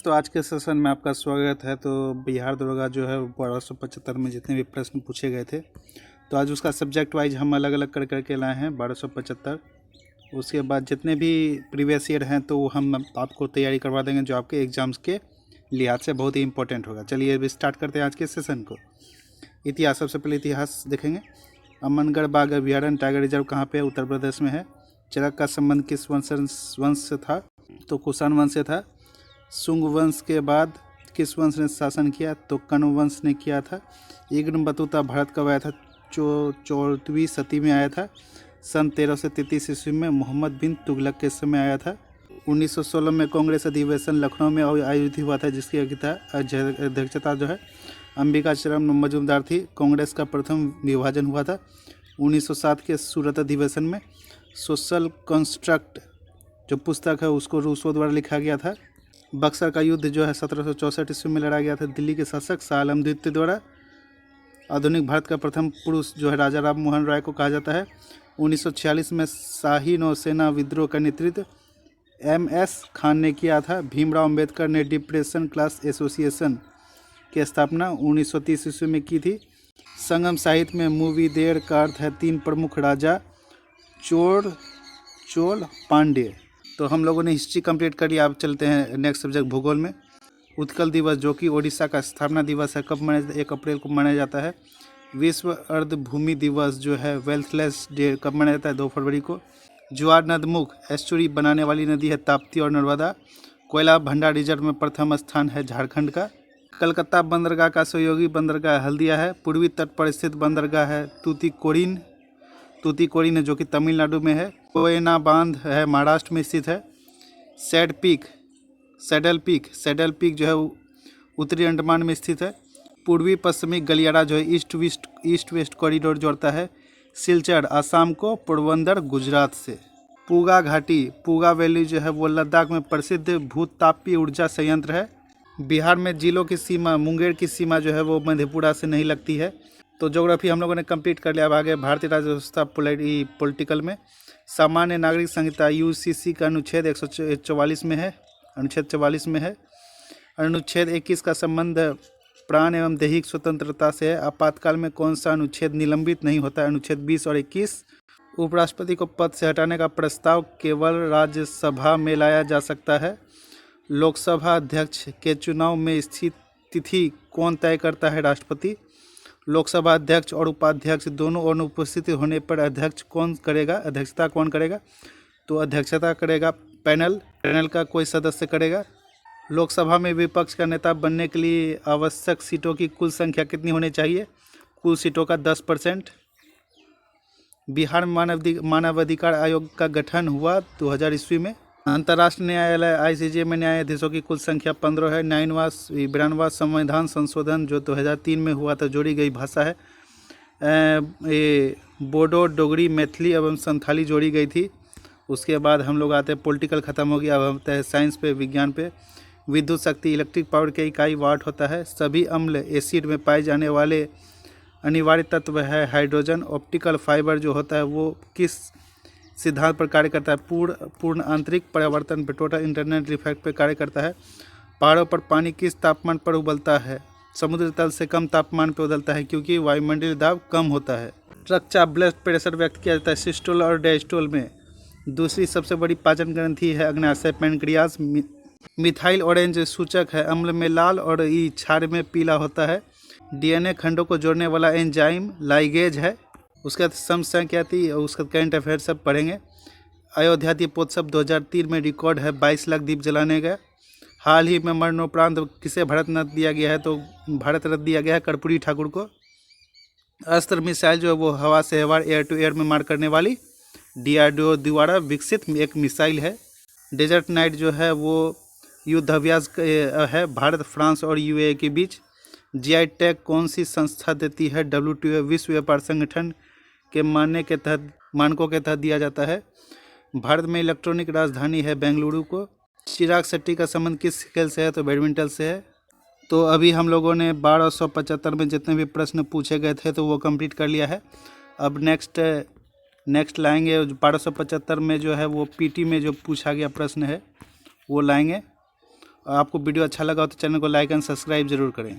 तो आज के सेशन में आपका स्वागत है। तो बिहार दरोगा जो है 1275 में जितने भी प्रश्न पूछे गए थे, तो आज उसका सब्जेक्ट वाइज हम अलग अलग कर करके लाए हैं 1275। उसके बाद जितने भी प्रीवियस ईयर हैं तो हम आपको तैयारी करवा देंगे, जो आपके एग्ज़ाम्स के लिहाज से बहुत ही इंपॉर्टेंट होगा। चलिए अभी स्टार्ट करते हैं आज के सेशन को। इतिहास, सबसे पहले इतिहास देखेंगे। अमनगढ़ बाघ अभ्यारण्य टाइगर रिजर्व कहाँ पे है? उत्तर प्रदेश में है। चरक का संबंध किस वंश से था? तो कुषाण वंश से था। शुंग वंश के बाद किस वंश ने शासन किया? तो कण्व वंश ने किया था। इब्न बतूता भारत कब आया था? 14वीं सदी में आया था। सन 1333 ईस्वी में मोहम्मद बिन तुगलक के समय आया था। 1916 में कांग्रेस अधिवेशन लखनऊ में आयोजित हुआ था, जिसकी अध्यक्षता जो है अंबिका चरण मजूमदार थी। कांग्रेस का प्रथम विभाजन हुआ था 1907 के सूरत अधिवेशन में। सोशल कंस्ट्रक्ट जो पुस्तक है उसको रूसो द्वारा लिखा गया था। बक्सर का युद्ध जो है 1764 ईस्वी में लड़ा गया था दिल्ली के शासक शाह आलम द्वितीय द्वारा। आधुनिक भारत का प्रथम पुरुष जो है राजा राम मोहन राय को कहा जाता है। 1946 में शाही नौसेना विद्रोह का नेतृत्व MS खान ने किया था। भीमराव अंबेडकर ने डिप्रेशन क्लास एसोसिएशन की स्थापना 1930 ईस्वी में की थी। संगम साहित्य में मूवी देर का अर्थ है तीन प्रमुख राजा चोल पांड्य। तो हम लोगों ने हिस्ट्री कंप्लीट कर लिया। अब चलते हैं नेक्स्ट सब्जेक्ट भूगोल में। उत्कल दिवस जो कि ओडिशा का स्थापना दिवस है, कब मनाया? 1 अप्रैल को मनाया जाता है। विश्व अर्ध भूमि दिवस जो है वेल्थलेस डे कब मनाया जाता है? 2 फरवरी को। ज्वार नदमुख एस्चुरी बनाने वाली नदी है ताप्ती और नर्मदा। कोयला भंडार रिजर्व में प्रथम स्थान है झारखंड का। कलकत्ता बंदरगाह का सहयोगी बंदरगाह हल्दिया है। पूर्वी तट पर स्थित बंदरगाह है तूतीकोरिन है जो कि तमिलनाडु में है। कोयना बांध है महाराष्ट्र में स्थित है। सैडल पीक जो है उत्तरी अंडमान में स्थित है। पूर्वी पश्चिमी गलियारा जो है ईस्ट वेस्ट कॉरिडोर जोड़ता है सिलचर असम को पोरबंदर गुजरात से। पूगा वैली जो है वो लद्दाख में प्रसिद्ध भूतापीय ऊर्जा संयंत्र है। बिहार में जिलों की सीमा, मुंगेर की सीमा जो है वो मधेपुरा से नहीं लगती है। तो ज्योग्राफी हम लोगों ने कंप्लीट कर लिया। अब आगे भारतीय राज्य व्यवस्था पॉलिटिकल में सामान्य नागरिक संहिता UCC का अनुच्छेद 144 में है, अनुच्छेद 44 में है। अनुच्छेद 21 का संबंध प्राण एवं दैहिक स्वतंत्रता से है। आपातकाल में कौन सा अनुच्छेद निलंबित नहीं होता है? अनुच्छेद 20 और 21। उपराष्ट्रपति को पद से हटाने का प्रस्ताव केवल राज्यसभा में लाया जा सकता है। लोकसभा अध्यक्ष के चुनाव में स्थित तिथि कौन तय करता है? राष्ट्रपति। लोकसभा अध्यक्ष और उपाध्यक्ष दोनों अनुपस्थित होने पर अध्यक्षता कौन करेगा? तो अध्यक्षता करेगा पैनल का कोई सदस्य करेगा। लोकसभा में विपक्ष का नेता बनने के लिए आवश्यक सीटों की कुल संख्या कितनी होनी चाहिए? कुल सीटों का 10%। बिहार में मानवाधिकार आयोग का गठन हुआ 2000 ईस्वी में। अंतर्राष्ट्रीय न्यायालय ICJ में न्यायाधीशों की कुल संख्या 15 है। 92वां संविधान संशोधन जो 2003 में हुआ था जोड़ी गई भाषा है। बोडो, डोगरी, मैथिली एवं संथाली जोड़ी गई थी। उसके बाद हम लोग आते हैं पॉलिटिकल ख़त्म हो गया। अब हम आते हैं साइंस पे, विज्ञान पे। विद्युत शक्ति इलेक्ट्रिक पावर की इकाई वाट होता है। सभी अम्ल एसिड में पाए जाने वाले अनिवार्य तत्व है हाइड्रोजन। ऑप्टिकल फाइबर जो होता है वो किस सिद्धांत पर कार्य करता है? पूर्ण आंतरिक परिवर्तन पे, टोटल इंटरनल इफेक्ट पे कार्य करता है। पहाड़ों पर पानी किस तापमान पर उबलता है? समुद्र तल से कम तापमान पर उबलता है क्योंकि वायुमंडलीय दाब कम होता है। रक्तचाप ब्लड प्रेशर व्यक्त किया जाता है सिस्टोल और डायस्टोल में। दूसरी सबसे बड़ी पाचन ग्रंथि है अग्नाशय पैनक्रियास। मिथाइल ऑरेंज सूचक है। अम्ल में लाल और क्षार में पीला होता है। DNA खंडों को जोड़ने वाला एंजाइम लाइगेज है। उसके बाद समस्या क्या थी, उसका करंट अफेयर सब पढ़ेंगे। अयोध्या दीपोत्सव 2003 में रिकॉर्ड है 22 लाख दीप जलाने गए। हाल ही में मरणोपरांत किसे भारत रत्न दिया गया है? तो भारत रत्न दिया गया है कर्पूरी ठाकुर को। अस्त्र मिसाइल जो है वो हवा से हवा, एयर टू एयर में मार करने वाली DRDO द्वारा विकसित एक मिसाइल है। डेजर्ट नाइट जो है वो युद्धाभ्यास है भारत, फ्रांस और UAE के बीच। GI टैग कौन सी संस्था देती है? WTO विश्व व्यापार संगठन के मानकों के तहत दिया जाता है। भारत में इलेक्ट्रॉनिक राजधानी है बेंगलुरु को। चिराग शेट्टी का संबंध किस खेल से है? तो बैडमिंटन से है। तो अभी हम लोगों ने 1275 में जितने भी प्रश्न पूछे गए थे तो वो कंप्लीट कर लिया है। अब नेक्स्ट लाएंगे 1275 में जो है वो PT में जो पूछा गया प्रश्न है वो लाएंगे। आपको वीडियो अच्छा लगा हो तो चैनल को लाइक एंड सब्सक्राइब जरूर करें।